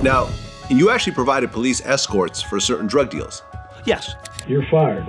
Now, you actually provided police escorts for certain drug deals. Yes. You're fired.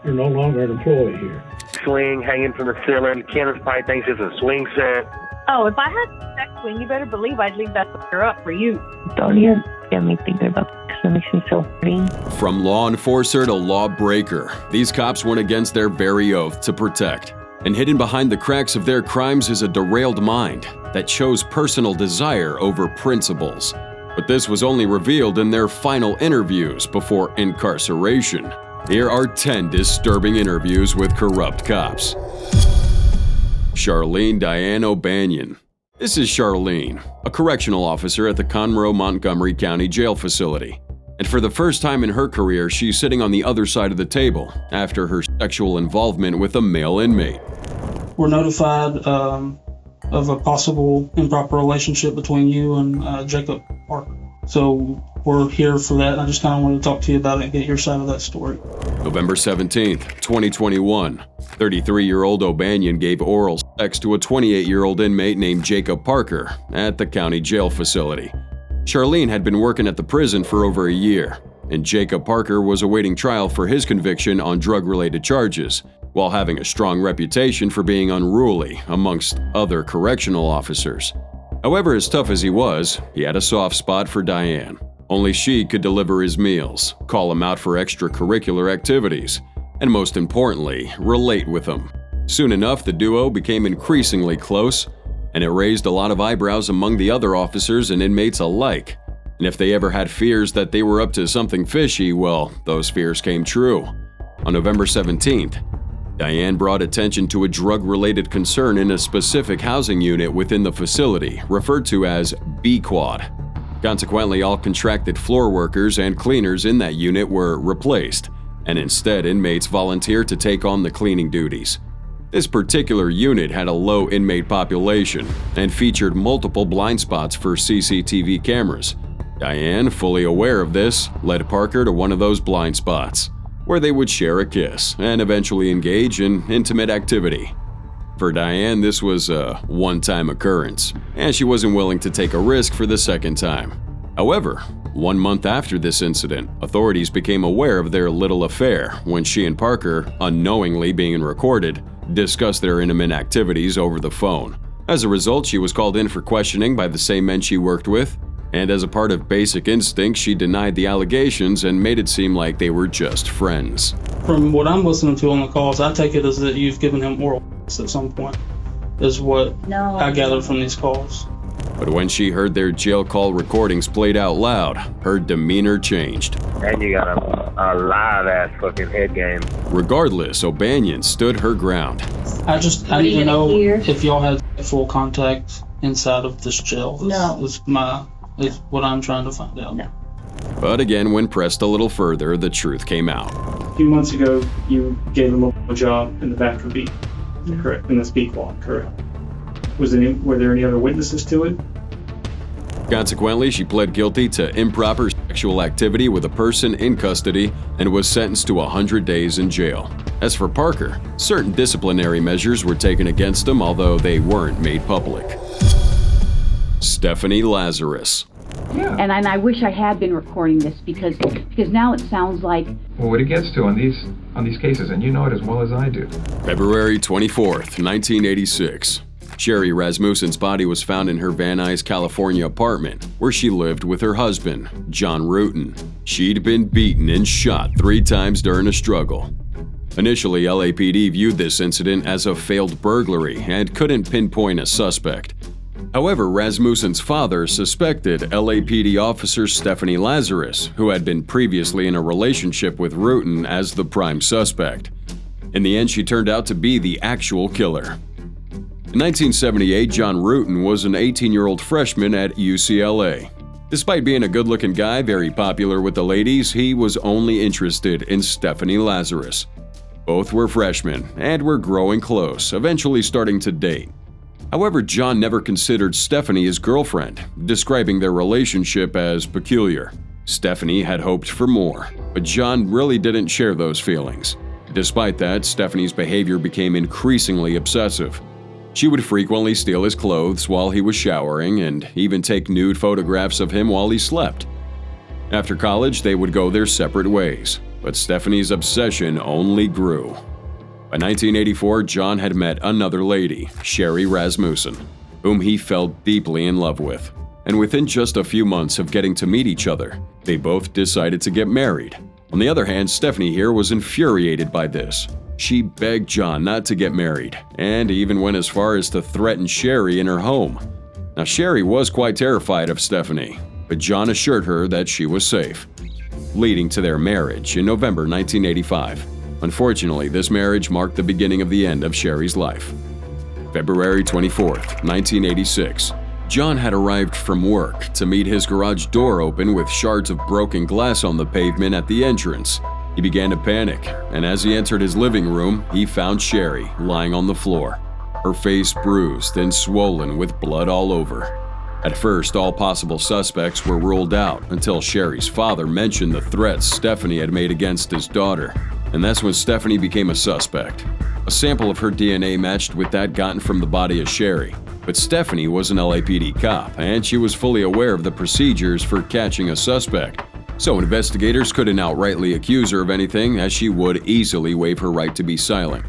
You're no longer an employee here. Swing hanging from the ceiling. Kenneth probably thinks it's a swing set. Oh, if I had that swing, you better believe I'd leave that sucker up for you. Don't even get me thinking about this because it makes me so horny. From law enforcer to lawbreaker, these cops went against their very oath to protect. And hidden behind the cracks of their crimes is a derailed mind that chose personal desire over principles. But this was only revealed in their final interviews before incarceration. Here are 10 disturbing interviews with corrupt cops. Charlene Diane OBrien. This is Charlene, a correctional officer at the Conroe Montgomery County Jail Facility. And for the first time in her career, she's sitting on the other side of the table after her sexual involvement with a male inmate. We're notified of a possible improper relationship between you and Jacob Parker. So we're here for that, and I just kind of wanted to talk to you about it and get your side of that story. November 17th, 2021, 33-year-old O'Banion gave oral sex to a 28-year-old inmate named Jacob Parker at the county jail facility. Charlene had been working at the prison for over a year, and Jacob Parker was awaiting trial for his conviction on drug-related charges, while having a strong reputation for being unruly amongst other correctional officers. However, as tough as he was, he had a soft spot for Diane. Only she could deliver his meals, call him out for extracurricular activities, and most importantly, relate with him. Soon enough, the duo became increasingly close, and it raised a lot of eyebrows among the other officers and inmates alike. And if they ever had fears that they were up to something fishy, well, those fears came true. On November 17th, Diane brought attention to a drug-related concern in a specific housing unit within the facility, referred to as B-Quad. Consequently, all contracted floor workers and cleaners in that unit were replaced, and instead inmates volunteered to take on the cleaning duties. This particular unit had a low inmate population and featured multiple blind spots for CCTV cameras. Diane, fully aware of this, led Parker to one of those blind spots, where they would share a kiss and eventually engage in intimate activity. For Diane, this was a one-time occurrence, and she wasn't willing to take a risk for the second time. However, 1 month after this incident, authorities became aware of their little affair when she and Parker, unknowingly being recorded, discussed their intimate activities over the phone. As a result, she was called in for questioning by the same men she worked with, and as a part of basic instinct, she denied the allegations and made it seem like they were just friends. From what I'm listening to on the calls, I take it as that you've given him oral at some point, is what I gathered from these calls. But when she heard their jail call recordings played out loud, her demeanor changed. And you got a live-ass fucking head game. Regardless, O'Banion stood her ground. I need to know if y'all had full contact inside of this jail. Is what I'm trying to find out. No. But again, when pressed a little further, the truth came out. A few months ago, you gave him a job in the back of B, correct? In the speed quad, correct? Were there any other witnesses to it? Consequently, she pled guilty to improper sexual activity with a person in custody and was sentenced to 100 days in jail. As for Parker, certain disciplinary measures were taken against him, although they weren't made public. Stephanie Lazarus. Yeah. And I wish I had been recording this because now it sounds like... Well, what it gets to on these cases, and you know it as well as I do. February 24th, 1986. Sherry Rasmussen's body was found in her Van Nuys, California apartment, where she lived with her husband, John Rutan. She'd been beaten and shot 3 times during a struggle. Initially, LAPD viewed this incident as a failed burglary and couldn't pinpoint a suspect. However, Rasmussen's father suspected LAPD officer Stephanie Lazarus, who had been previously in a relationship with Rutan, as the prime suspect. In the end, she turned out to be the actual killer. In 1978, John Rutan was an 18-year-old freshman at UCLA. Despite being a good-looking guy, very popular with the ladies, he was only interested in Stephanie Lazarus. Both were freshmen and were growing close, eventually starting to date. However, John never considered Stephanie his girlfriend, describing their relationship as peculiar. Stephanie had hoped for more, but John really didn't share those feelings. Despite that, Stephanie's behavior became increasingly obsessive. She would frequently steal his clothes while he was showering and even take nude photographs of him while he slept. After college, they would go their separate ways, but Stephanie's obsession only grew. By 1984, John had met another lady, Sherry Rasmussen, whom he fell deeply in love with. And within just a few months of getting to meet each other, they both decided to get married. On the other hand, Stephanie here was infuriated by this. She begged John not to get married, and even went as far as to threaten Sherry in her home. Now, Sherry was quite terrified of Stephanie, but John assured her that she was safe, leading to their marriage in November 1985. Unfortunately, this marriage marked the beginning of the end of Sherry's life. February 24th, 1986. John had arrived from work to meet his garage door open with shards of broken glass on the pavement at the entrance. He began to panic, and as he entered his living room, he found Sherry lying on the floor, her face bruised and swollen with blood all over. At first, all possible suspects were ruled out until Sherry's father mentioned the threats Stephanie had made against his daughter, and that's when Stephanie became a suspect. A sample of her DNA matched with that gotten from the body of Sherry. But Stephanie was an LAPD cop, and she was fully aware of the procedures for catching a suspect. So investigators couldn't outrightly accuse her of anything, as she would easily waive her right to be silent.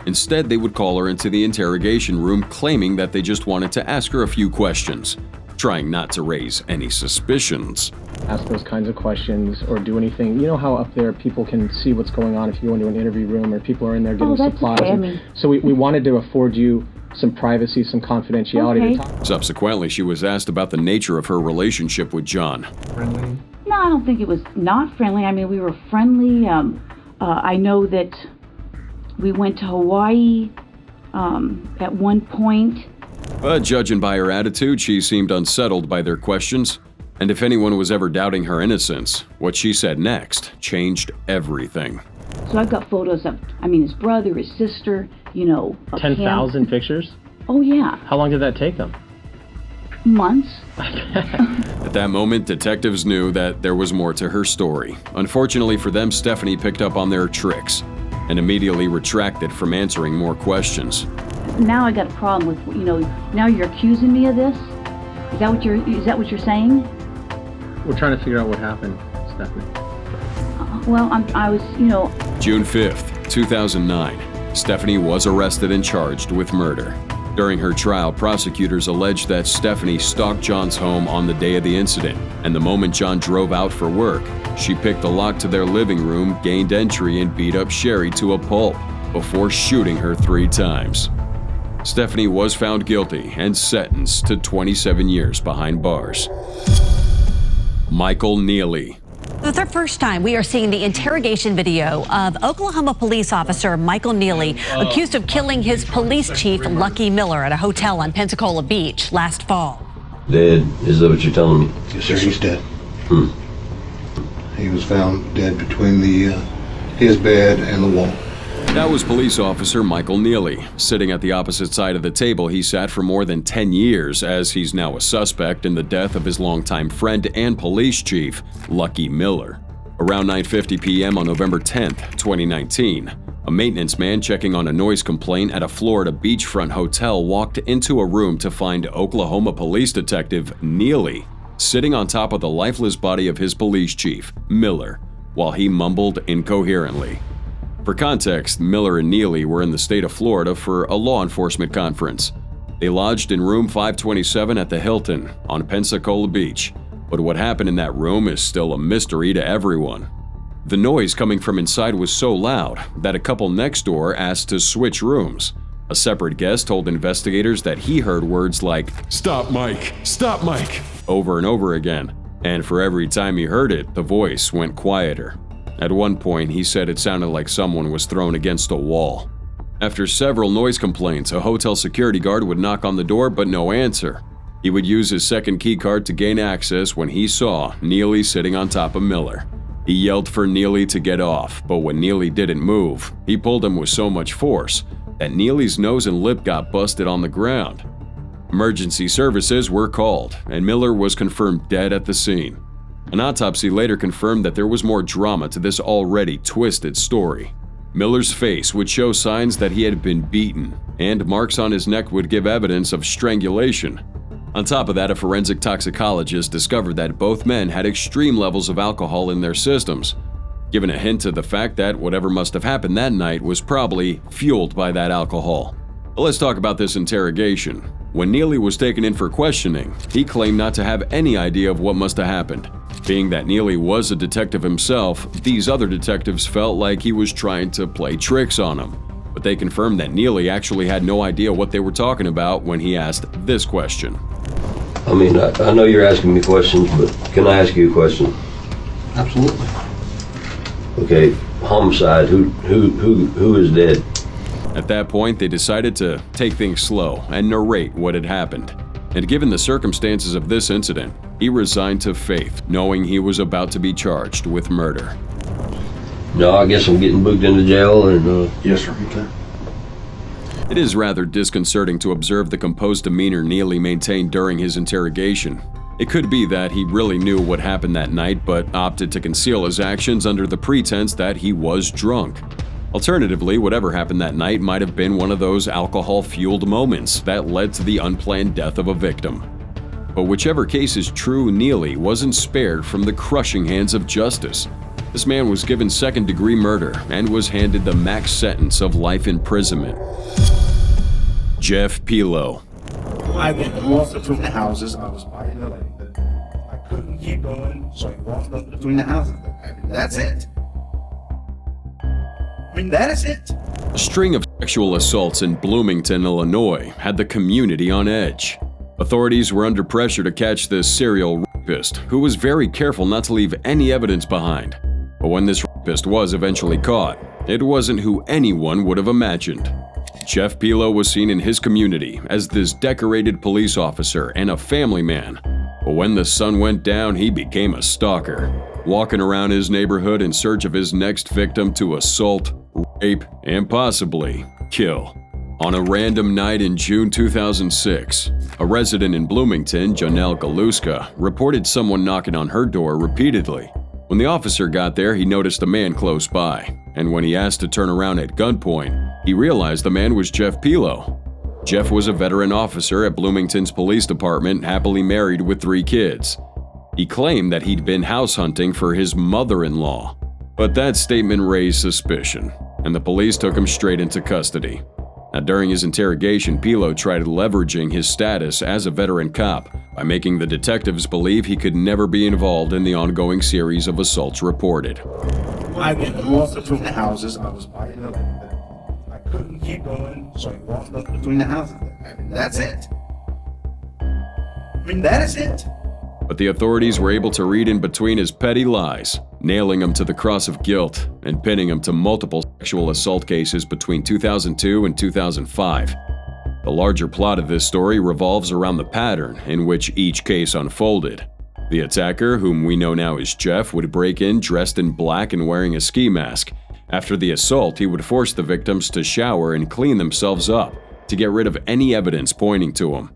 Instead, they would call her into the interrogation room claiming that they just wanted to ask her a few questions, trying not to raise any suspicions. Ask those kinds of questions or do anything. You know how up there people can see what's going on if you go into an interview room or people are in there getting supplies. Okay. So we wanted to afford you some privacy, some confidentiality. Okay. Subsequently, she was asked about the nature of her relationship with John. Friendly? No, I don't think it was not friendly. I mean, we were friendly. I know that we went to Hawaii at one point. But judging by her attitude, she seemed unsettled by their questions. And if anyone was ever doubting her innocence, what she said next changed everything. So I've got photos of, his brother, his sister, of 10,000 him. pictures? Oh, yeah. How long did that take them? Months. At that moment, detectives knew that there was more to her story. Unfortunately for them, Stephanie picked up on their tricks and immediately retracted from answering more questions. Now I got a problem with, now you're accusing me of this? Is that what you're saying? We're trying to figure out what happened, Stephanie. June 5th, 2009. Stephanie was arrested and charged with murder. During her trial, prosecutors alleged that Stephanie stalked John's home on the day of the incident, and the moment John drove out for work, she picked the lock to their living room, gained entry, and beat up Sherry to a pulp before shooting her 3 times. Stephanie was found guilty and sentenced to 27 years behind bars. Michael Neely. For the first time, we are seeing the interrogation video of Oklahoma police officer Michael Neely, accused of killing his police chief, Lucky Miller, at a hotel on Pensacola Beach last fall. Dead? Is that what you're telling me? Yes, sir, he's dead. He was found dead between his bed and the wall. That was police officer Michael Neely. Sitting at the opposite side of the table, he sat for more than 10 years, as he's now a suspect in the death of his longtime friend and police chief, Lucky Miller. Around 9:50 p.m. on November 10th, 2019, a maintenance man checking on a noise complaint at a Florida beachfront hotel walked into a room to find Oklahoma police detective Neely sitting on top of the lifeless body of his police chief, Miller, while he mumbled incoherently. For context, Miller and Neely were in the state of Florida for a law enforcement conference. They lodged in room 527 at the Hilton on Pensacola Beach, but what happened in that room is still a mystery to everyone. The noise coming from inside was so loud that a couple next door asked to switch rooms. A separate guest told investigators that he heard words like, "Stop, Mike! Stop, Mike!" over and over again, and for every time he heard it, the voice went quieter. At one point, he said it sounded like someone was thrown against a wall. After several noise complaints, a hotel security guard would knock on the door, but no answer. He would use his second key card to gain access when he saw Neely sitting on top of Miller. He yelled for Neely to get off, but when Neely didn't move, he pulled him with so much force that Neely's nose and lip got busted on the ground. Emergency services were called, and Miller was confirmed dead at the scene. An autopsy later confirmed that there was more drama to this already twisted story. Miller's face would show signs that he had been beaten, and marks on his neck would give evidence of strangulation. On top of that, a forensic toxicologist discovered that both men had extreme levels of alcohol in their systems, giving a hint to the fact that whatever must have happened that night was probably fueled by that alcohol. But let's talk about this interrogation. When Neely was taken in for questioning, he claimed not to have any idea of what must have happened. Being that Neely was a detective himself, these other detectives felt like he was trying to play tricks on him. But they confirmed that Neely actually had no idea what they were talking about when he asked this question. I mean, I know you're asking me questions, but can I ask you a question? Absolutely. Okay, homicide, who is dead? At that point, they decided to take things slow and narrate what had happened. And given the circumstances of this incident, he resigned to faith, knowing he was about to be charged with murder. No, I guess I'm getting booked into jail and, Yes, sir. Okay. It is rather disconcerting to observe the composed demeanor Neely maintained during his interrogation. It could be that he really knew what happened that night, but opted to conceal his actions under the pretense that he was drunk. Alternatively, whatever happened that night might have been one of those alcohol-fueled moments that led to the unplanned death of a victim. But whichever case is true, Neely wasn't spared from the crushing hands of justice. This man was given second-degree murder and was handed the max sentence of life imprisonment. Jeff Pilo. I walked between the houses. I was fighting the lady. I couldn't keep going, so I walked up between the houses. That's it. I mean, that is it. A string of sexual assaults in Bloomington, Illinois had the community on edge. Authorities were under pressure to catch this serial rapist, who was very careful not to leave any evidence behind. But when this rapist was eventually caught, it wasn't who anyone would have imagined. Jeff Pilo was seen in his community as this decorated police officer and a family man. But when the sun went down, he became a stalker, walking around his neighborhood in search of his next victim to assault, rape, and possibly kill. On a random night in June 2006, a resident in Bloomington, Janelle Galuska, reported someone knocking on her door repeatedly. When the officer got there, he noticed a man close by, and when he asked to turn around at gunpoint, he realized the man was Jeff Pilo. Jeff was a veteran officer at Bloomington's police department, happily married with 3 kids. He claimed that he'd been house hunting for his mother-in-law, but that statement raised suspicion, and the police took him straight into custody. Now, during his interrogation, Pilo tried leveraging his status as a veteran cop by making the detectives believe he could never be involved in the ongoing series of assaults reported. I walked between the houses. I was fighting the lady. I couldn't keep going, so I walked up between the houses. That's it. I mean, that is it. But the authorities were able to read in between his petty lies, nailing him to the cross of guilt and pinning him to multiple sexual assault cases between 2002 and 2005. The larger plot of this story revolves around the pattern in which each case unfolded. The attacker, whom we know now as Jeff, would break in dressed in black and wearing a ski mask. After the assault, he would force the victims to shower and clean themselves up to get rid of any evidence pointing to him.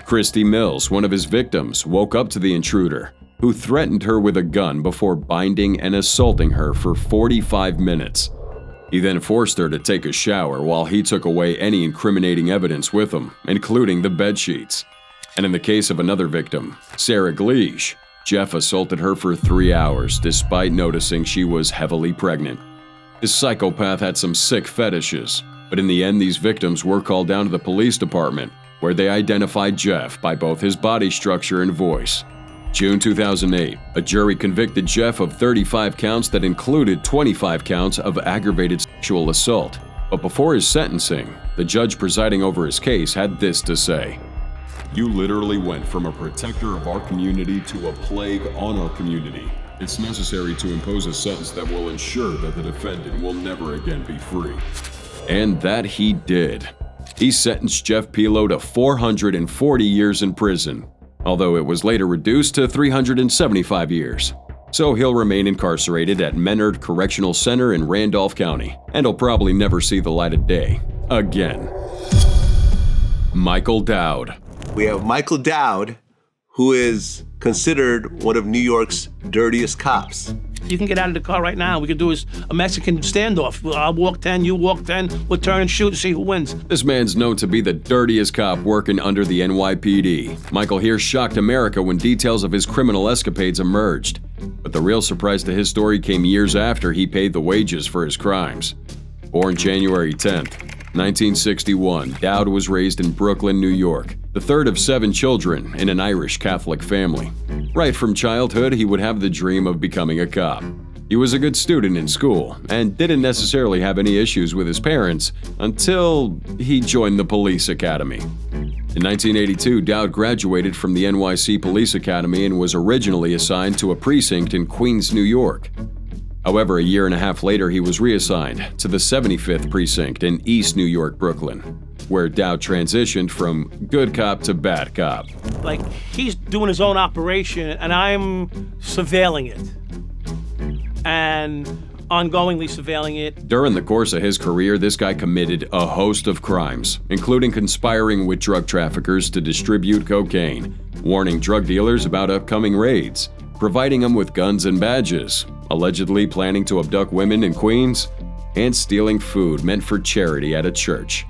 Christy Mills, one of his victims, woke up to the intruder, who threatened her with a gun before binding and assaulting her for 45 minutes. He then forced her to take a shower while he took away any incriminating evidence with him, including the bedsheets. And in the case of another victim, Sarah Gleesh, Jeff assaulted her for 3 hours despite noticing she was heavily pregnant. This psychopath had some sick fetishes, but in the end these victims were called down to the police department, where they identified Jeff by both his body structure and voice. June 2008, a jury convicted Jeff of 35 counts that included 25 counts of aggravated sexual assault. But before his sentencing, the judge presiding over his case had this to say: "You literally went from a protector of our community to a plague on our community. It's necessary to impose a sentence that will ensure that the defendant will never again be free." And that he did. He sentenced Jeff Pilo to 440 years in prison, although it was later reduced to 375 years. So he'll remain incarcerated at Menard Correctional Center in Randolph County, and he'll probably never see the light of day again. Michael Dowd. We have Michael Dowd, who is considered one of New York's dirtiest cops. You can get out of the car right now. We could do a Mexican standoff. I'll walk 10, you walk 10. We'll turn and shoot and see who wins. This man's known to be the dirtiest cop working under the NYPD. Michael here shocked America when details of his criminal escapades emerged. But the real surprise to his story came years after he paid the wages for his crimes. Born January 10th, 1961, Dowd was raised in Brooklyn, New York, the third of 7 children in an Irish Catholic family. Right from childhood, he would have the dream of becoming a cop. He was a good student in school and didn't necessarily have any issues with his parents until he joined the police academy. In 1982, Dowd graduated from the NYC Police Academy and was originally assigned to a precinct in Queens, New York. However, a year and a half later, he was reassigned to the 75th Precinct in East New York, Brooklyn, where Dowd transitioned from good cop to bad cop. Like, he's doing his own operation, and I'm surveilling it. And ongoingly surveilling it. During the course of his career, this guy committed a host of crimes, including conspiring with drug traffickers to distribute cocaine, warning drug dealers about upcoming raids, providing them with guns and badges, allegedly planning to abduct women in Queens, and stealing food meant for charity at a church.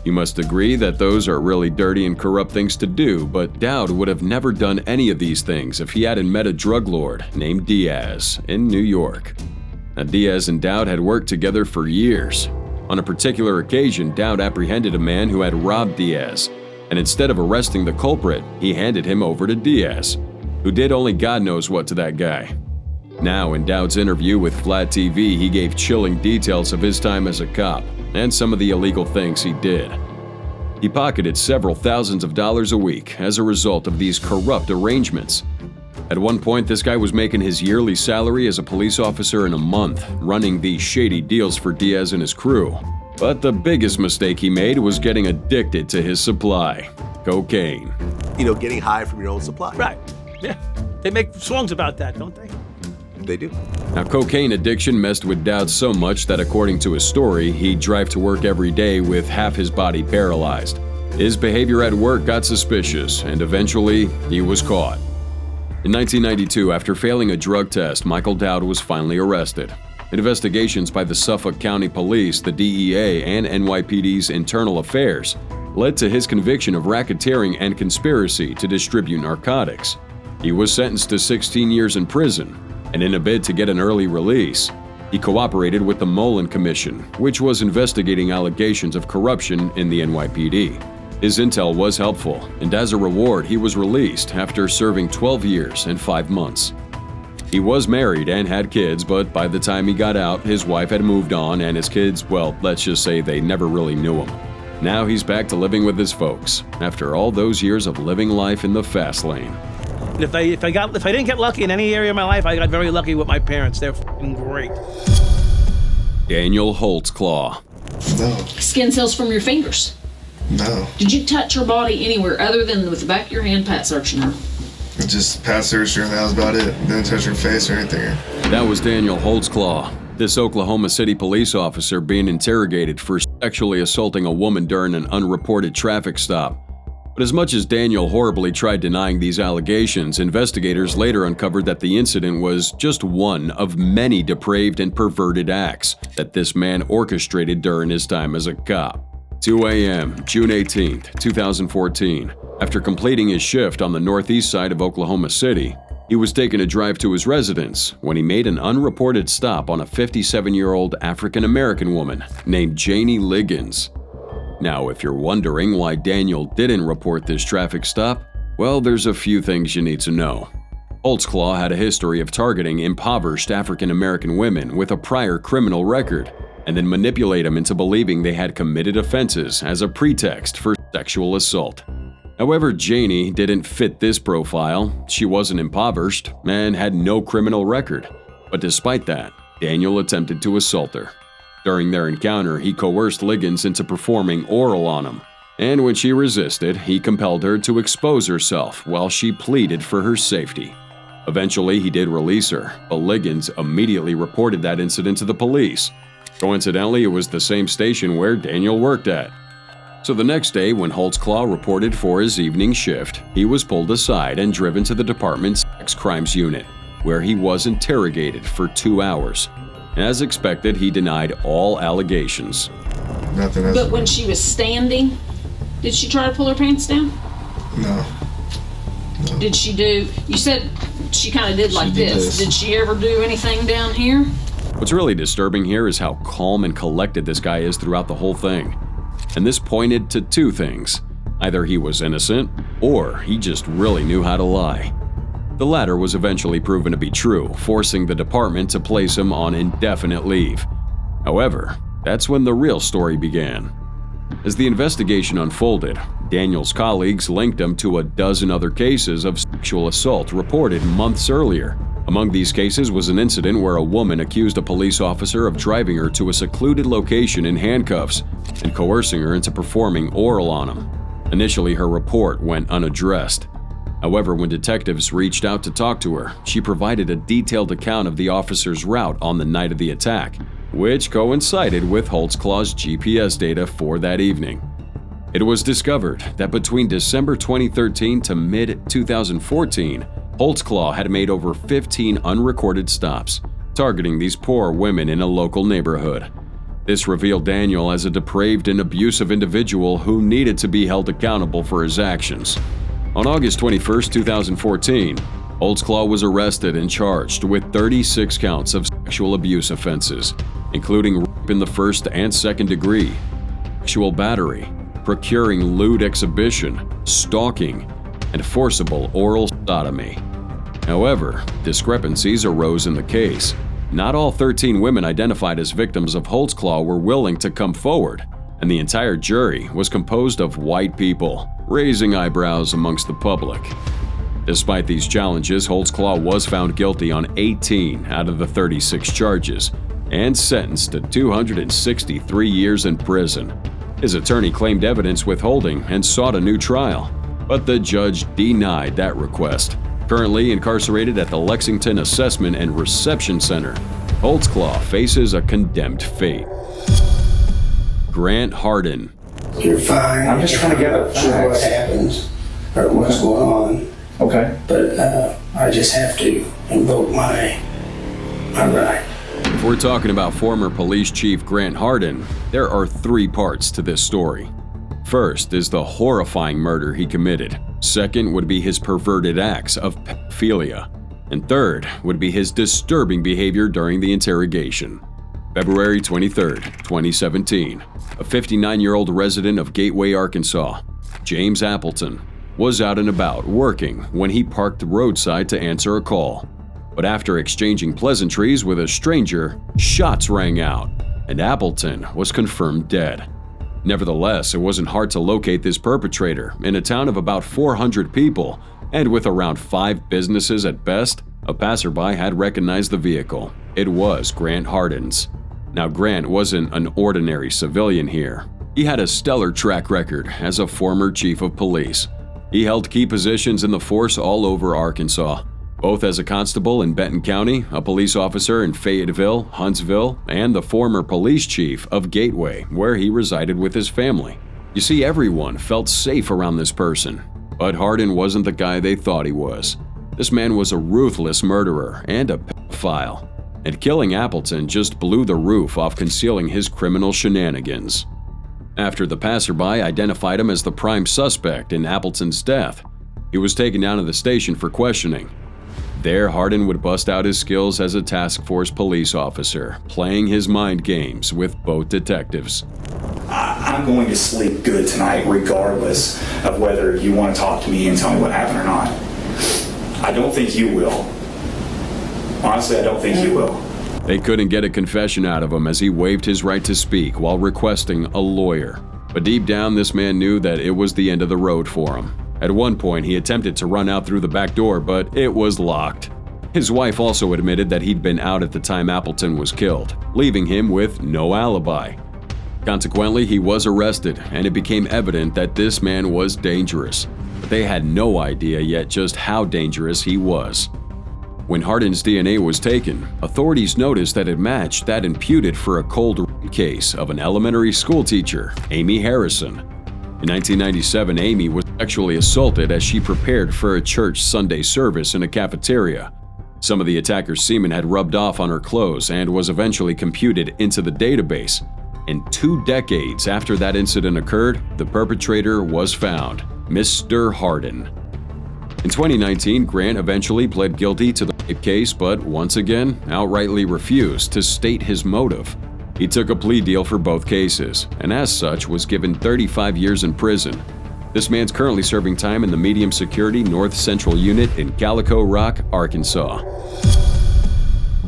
You must agree that those are really dirty and corrupt things to do, but Dowd would have never done any of these things if he hadn't met a drug lord named Diaz in New York. Now, Diaz and Dowd had worked together for years. On a particular occasion, Dowd apprehended a man who had robbed Diaz, and instead of arresting the culprit, he handed him over to Diaz, who did only God knows what to that guy. Now, in Dowd's interview with Flat TV, he gave chilling details of his time as a cop and some of the illegal things he did. He pocketed several thousands of dollars a week as a result of these corrupt arrangements. At one point, this guy was making his yearly salary as a police officer in a month, running these shady deals for Diaz and his crew. But the biggest mistake he made was getting addicted to his supply, cocaine. You know, getting high from your own supply. Right. Yeah. They make songs about that, don't they? They do. Now, cocaine addiction messed with Dowd so much that, according to his story, he'd drive to work every day with half his body paralyzed. His behavior at work got suspicious, and eventually, he was caught. In 1992, after failing a drug test, Michael Dowd was finally arrested. Investigations by the Suffolk County Police, the DEA, and NYPD's Internal Affairs led to his conviction of racketeering and conspiracy to distribute narcotics. He was sentenced to 16 years in prison, and in a bid to get an early release, he cooperated with the Mullen Commission, which was investigating allegations of corruption in the NYPD. His intel was helpful, and as a reward, he was released after serving 12 years and 5 months. He was married and had kids, but by the time he got out, his wife had moved on, and his kids, well, let's just say they never really knew him. Now he's back to living with his folks, after all those years of living life in the fast lane. And if I didn't get lucky in any area of my life, I got very lucky with my parents. They're fucking great. Daniel Holtzclaw. No. Skin cells from your fingers. No. Did you touch her body anywhere other than with the back of your hand pat searching her? Just pat searched her and that was about it. Didn't touch her face or anything. That was Daniel Holtzclaw, this Oklahoma City police officer being interrogated for sexually assaulting a woman during an unreported traffic stop. But as much as Daniel horribly tried denying these allegations, investigators later uncovered that the incident was just one of many depraved and perverted acts that this man orchestrated during his time as a cop. 2 a.m., June 18, 2014. After completing his shift on the northeast side of Oklahoma City, he was taking a drive to his residence when he made an unreported stop on a 57-year-old African-American woman named Janie Liggins. Now, if you're wondering why Daniel didn't report this traffic stop, well, there's a few things you need to know. Holtzclaw had a history of targeting impoverished African-American women with a prior criminal record, and then manipulate them into believing they had committed offenses as a pretext for sexual assault. However, Janie didn't fit this profile. She wasn't impoverished and had no criminal record. But despite that, Daniel attempted to assault her. During their encounter, he coerced Liggins into performing oral on him, and when she resisted, he compelled her to expose herself while she pleaded for her safety. Eventually, he did release her, but Liggins immediately reported that incident to the police. Coincidentally, it was the same station where Daniel worked at. So the next day, when Holtzclaw reported for his evening shift, he was pulled aside and driven to the department's sex crimes unit. where he was interrogated for 2 hours. As expected, he denied all allegations. Nothing else. But when she was standing, did she try to pull her pants down? No. Did she do, you said she kind of did like this. Did she ever do anything down here? What's really disturbing here is how calm and collected this guy is throughout the whole thing. And this pointed to 2 things. Either he was innocent, or he just really knew how to lie. The latter was eventually proven to be true, forcing the department to place him on indefinite leave. However, that's when the real story began. As the investigation unfolded, Daniel's colleagues linked him to a dozen other cases of sexual assault reported months earlier. Among these cases was an incident where a woman accused a police officer of driving her to a secluded location in handcuffs and coercing her into performing oral on him. Initially, her report went unaddressed. However, when detectives reached out to talk to her, she provided a detailed account of the officer's route on the night of the attack, which coincided with Holtzclaw's GPS data for that evening. It was discovered that between December 2013 to mid-2014, Holtzclaw had made over 15 unrecorded stops, targeting these poor women in a local neighborhood. This revealed Daniel as a depraved and abusive individual who needed to be held accountable for his actions. On August 21, 2014, Holtzclaw was arrested and charged with 36 counts of sexual abuse offenses, including rape in the first and second degree, sexual battery, procuring lewd exhibition, stalking, and forcible oral sodomy. However, discrepancies arose in the case. Not all 13 women identified as victims of Holtzclaw were willing to come forward, and the entire jury was composed of white people, raising eyebrows amongst the public. Despite these challenges, Holtzclaw was found guilty on 18 out of the 36 charges and sentenced to 263 years in prison. His attorney claimed evidence withholding and sought a new trial, but the judge denied that request. Currently incarcerated at the Lexington Assessment and Reception Center, Holtzclaw faces a condemned fate. Grant Harden. You're fine. I'm just trying to get up sure what happens or what's going on. Okay. But I just have to invoke my right. If we're talking about former police chief Grant Harden, there are 3 parts to this story. First is the horrifying murder he committed. Second would be his perverted acts of pedophilia. And third would be his disturbing behavior during the interrogation. February 23, 2017, a 59-year-old resident of Gateway, Arkansas, James Appleton, was out and about working when he parked roadside to answer a call. But after exchanging pleasantries with a stranger, shots rang out, and Appleton was confirmed dead. Nevertheless, it wasn't hard to locate this perpetrator in a town of about 400 people, and with around 5 businesses at best, a passerby had recognized the vehicle. It was Grant Harden's. Now, Grant wasn't an ordinary civilian here. He had a stellar track record as a former chief of police. He held key positions in the force all over Arkansas, both as a constable in Benton County, a police officer in Fayetteville, Huntsville, and the former police chief of Gateway, where he resided with his family. You see, everyone felt safe around this person, but Harden wasn't the guy they thought he was. This man was a ruthless murderer and a pedophile, and killing Appleton just blew the roof off concealing his criminal shenanigans. After the passerby identified him as the prime suspect in Appleton's death, he was taken down to the station for questioning. There, Harden would bust out his skills as a task force police officer, playing his mind games with both detectives. I'm going to sleep good tonight regardless of whether you want to talk to me and tell me what happened or not. I don't think you will. Honestly, I don't think you will. They couldn't get a confession out of him as he waived his right to speak while requesting a lawyer. But deep down, this man knew that it was the end of the road for him. At one point, he attempted to run out through the back door, but it was locked. His wife also admitted that he'd been out at the time Appleton was killed, leaving him with no alibi. Consequently, he was arrested, and it became evident that this man was dangerous. But they had no idea yet just how dangerous he was. When Harden's DNA was taken, authorities noticed that it matched that imputed for a cold rape case of an elementary school teacher, Amy Harrison. In 1997, Amy was sexually assaulted as she prepared for a church Sunday service in a cafeteria. Some of the attacker's semen had rubbed off on her clothes and was eventually computed into the database. And 2 decades after that incident occurred, the perpetrator was found, Mr. Harden. In 2019, Grant eventually pled guilty to the rape case, but once again, outrightly refused to state his motive. He took a plea deal for both cases, and as such was given 35 years in prison. This man's currently serving time in the medium security North Central Unit in Calico Rock, Arkansas.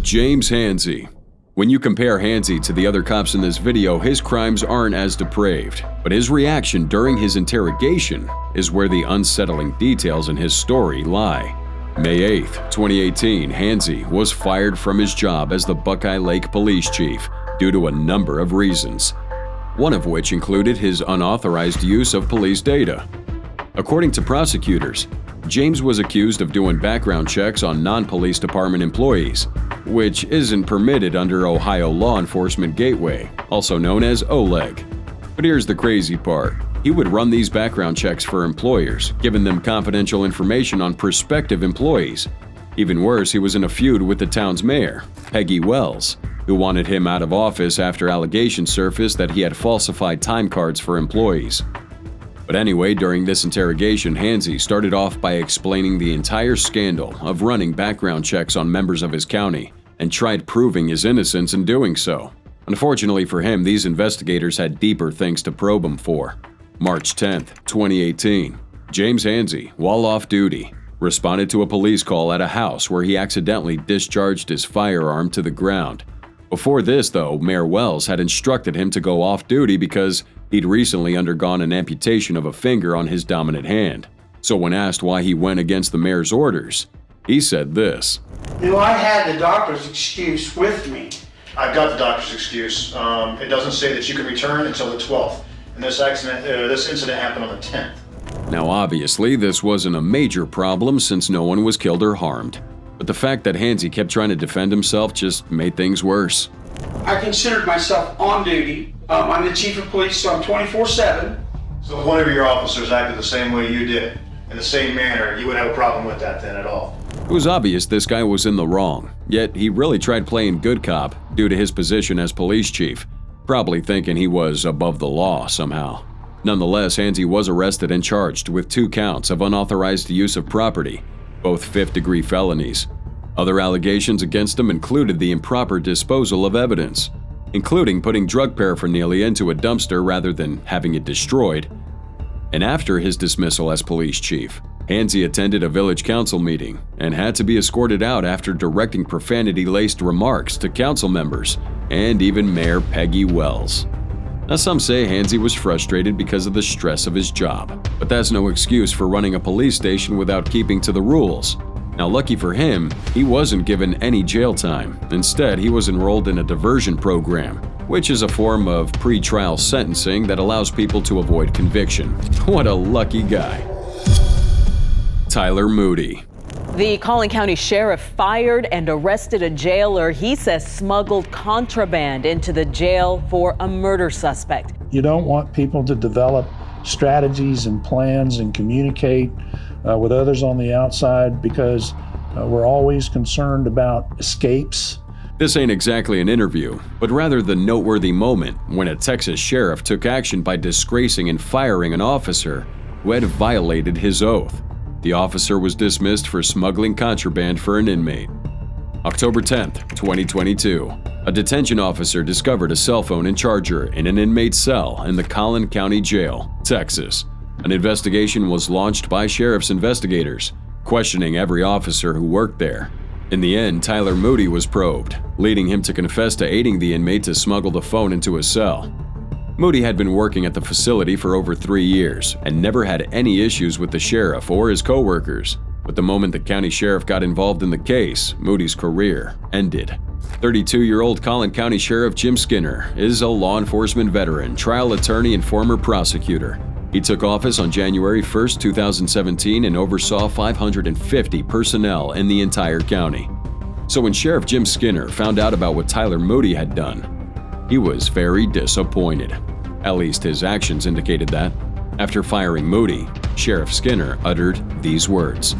James Hansey. When you compare Hansey to the other cops in this video, his crimes aren't as depraved, but his reaction during his interrogation is where the unsettling details in his story lie. May 8, 2018, Hansey was fired from his job as the Buckeye Lake police chief due to a number of reasons, one of which included his unauthorized use of police data. According to prosecutors, James was accused of doing background checks on non-police department employees, which isn't permitted under Ohio Law Enforcement Gateway, also known as OLEG. But here's the crazy part. He would run these background checks for employers, giving them confidential information on prospective employees. Even worse, he was in a feud with the town's mayor, Peggy Wells, who wanted him out of office after allegations surfaced that he had falsified time cards for employees. But anyway, during this interrogation, Hansey started off by explaining the entire scandal of running background checks on members of his county and tried proving his innocence in doing so. Unfortunately for him, these investigators had deeper things to probe him for. March 10, 2018, James Hansey, while off duty, responded to a police call at a house where he accidentally discharged his firearm to the ground. Before this, though, Mayor Wells had instructed him to go off duty because he'd recently undergone an amputation of a finger on his dominant hand. So when asked why he went against the mayor's orders, he said this. I had the doctor's excuse with me. I've got the doctor's excuse. It doesn't say that you can return until the 12th. And this incident happened on the 10th. Now obviously, this wasn't a major problem since no one was killed or harmed. But the fact that Hansey kept trying to defend himself just made things worse. I considered myself on duty. I'm the chief of police, so I'm 24/7. So if one of your officers acted the same way you did, in the same manner, you wouldn't have a problem with that then at all. It was obvious this guy was in the wrong, yet he really tried playing good cop due to his position as police chief, probably thinking he was above the law somehow. Nonetheless, Hansey was arrested and charged with 2 counts of unauthorized use of property, both 5th-degree felonies. Other allegations against him included the improper disposal of evidence, including putting drug paraphernalia into a dumpster rather than having it destroyed. And after his dismissal as police chief, Hansey attended a village council meeting and had to be escorted out after directing profanity-laced remarks to council members and even Mayor Peggy Wells. Now, some say Hansey was frustrated because of the stress of his job, but that's no excuse for running a police station without keeping to the rules. Now, lucky for him, he wasn't given any jail time. Instead, he was enrolled in a diversion program, which is a form of pre-trial sentencing that allows people to avoid conviction. What a lucky guy. Tyler Moody. The Collin County Sheriff fired and arrested a jailer he says smuggled contraband into the jail for a murder suspect. You don't want people to develop strategies and plans and communicate with others on the outside because we're always concerned about escapes. This ain't exactly an interview, but rather the noteworthy moment when a Texas sheriff took action by disgracing and firing an officer who had violated his oath. The officer was dismissed for smuggling contraband for an inmate. October 10th, 2022, a detention officer discovered a cell phone and charger in an inmate's cell in the Collin County Jail, Texas. An investigation was launched by sheriff's investigators, questioning every officer who worked there. In the end, Tyler Moody was probed, leading him to confess to aiding the inmate to smuggle the phone into his cell. Moody had been working at the facility for over 3 years and never had any issues with the sheriff or his co-workers. But the moment the county sheriff got involved in the case, Moody's career ended. 32-year-old Collin County Sheriff Jim Skinner is a law enforcement veteran, trial attorney, and former prosecutor. He took office on January 1, 2017 and oversaw 550 personnel in the entire county. So when Sheriff Jim Skinner found out about what Tyler Moody had done, he was very disappointed. At least his actions indicated that. After firing Moody, Sheriff Skinner uttered these words.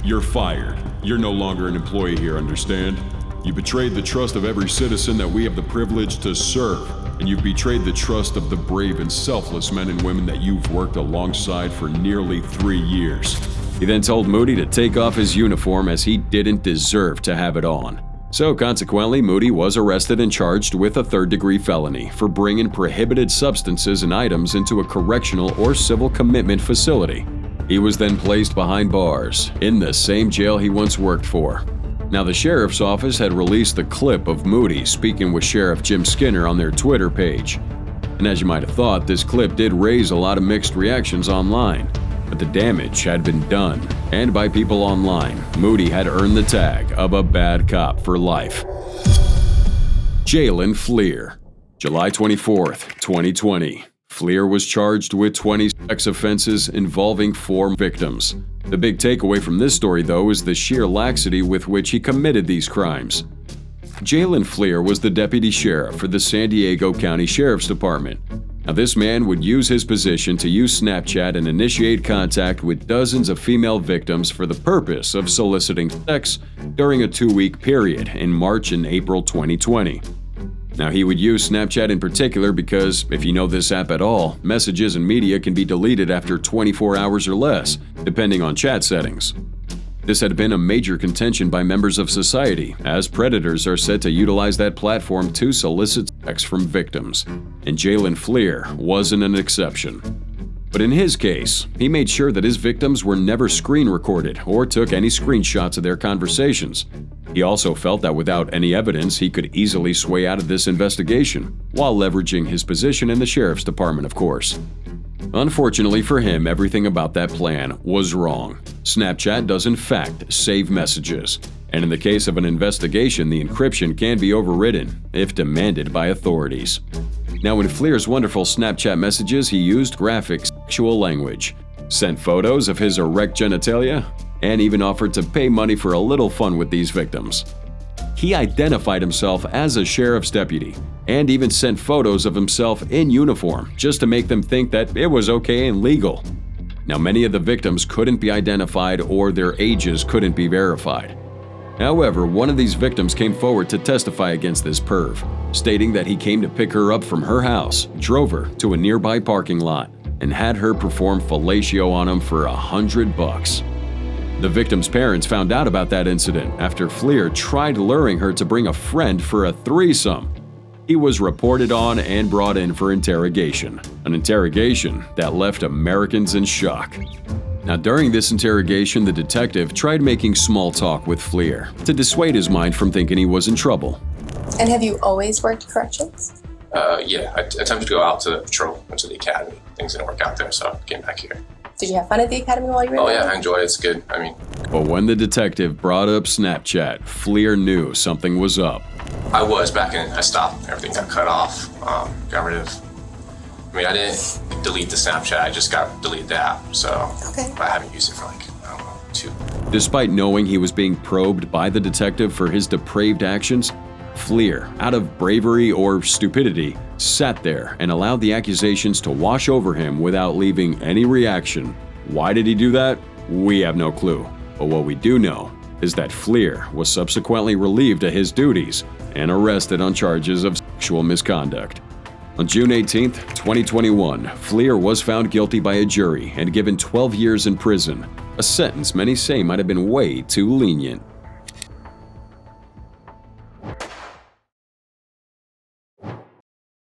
"You're fired." You're no longer an employee here, understand? You betrayed the trust of every citizen that we have the privilege to serve, and you've betrayed the trust of the brave and selfless men and women that you've worked alongside for nearly 3 years. He then told Moody to take off his uniform as he didn't deserve to have it on. So consequently, Moody was arrested and charged with a third-degree felony for bringing prohibited substances and items into a correctional or civil commitment facility. He was then placed behind bars in the same jail he once worked for. Now, the sheriff's office had released the clip of Moody speaking with Sheriff Jim Skinner on their Twitter page. And as you might have thought, this clip did raise a lot of mixed reactions online. But the damage had been done, and by people online, Moody had earned the tag of a bad cop for life. Jaylen Fleer. July 24th, 2020. Fleer was charged with 20 sex offenses involving 4 victims. The big takeaway from this story, though, is the sheer laxity with which he committed these crimes. Jaylen Fleer was the deputy sheriff for the San Diego County Sheriff's Department. Now, this man would use his position to use Snapchat and initiate contact with dozens of female victims for the purpose of soliciting sex during a 2-week period in March and April 2020. Now, he would use Snapchat in particular because, if you know this app at all, messages and media can be deleted after 24 hours or less, depending on chat settings. This had been a major contention by members of society, as predators are said to utilize that platform to solicit sex from victims, and Jaylen Fleer wasn't an exception. But in his case, he made sure that his victims were never screen recorded or took any screenshots of their conversations. He also felt that without any evidence, he could easily sway out of this investigation, while leveraging his position in the sheriff's department, of course. Unfortunately for him, everything about that plan was wrong. Snapchat does in fact save messages, and in the case of an investigation, the encryption can be overridden if demanded by authorities. Now, in Fleer's wonderful Snapchat messages, he used graphic sexual language, sent photos of his erect genitalia, and even offered to pay money for a little fun with these victims. He identified himself as a sheriff's deputy and even sent photos of himself in uniform just to make them think that it was okay and legal. Now, many of the victims couldn't be identified or their ages couldn't be verified. However, one of these victims came forward to testify against this perv, stating that he came to pick her up from her house, drove her to a nearby parking lot, and had her perform fellatio on him for $100. The victim's parents found out about that incident after Fleer tried luring her to bring a friend for a threesome. He was reported on and brought in for interrogation, an interrogation that left Americans in shock. Now, during this interrogation, the detective tried making small talk with Fleer to dissuade his mind from thinking he was in trouble. And have you always worked corrections? Yeah, I attempted to go out to the patrol, went to the academy. Things didn't work out there, so I came back here. Did you have fun at the academy while you were there? Oh yeah, I enjoyed it. It's good. But when the detective brought up Snapchat, Fleer knew something was up. I was back in. I stopped. Everything got cut off. Got rid of. I didn't delete the Snapchat. I just deleted the app. So I haven't used it for 2. Despite knowing he was being probed by the detective for his depraved actions, Fleer, out of bravery or stupidity, sat there and allowed the accusations to wash over him without leaving any reaction. Why did he do that? We have no clue. But what we do know is that Fleer was subsequently relieved of his duties and arrested on charges of sexual misconduct. On June 18, 2021, Fleer was found guilty by a jury and given 12 years in prison, a sentence many say might have been way too lenient.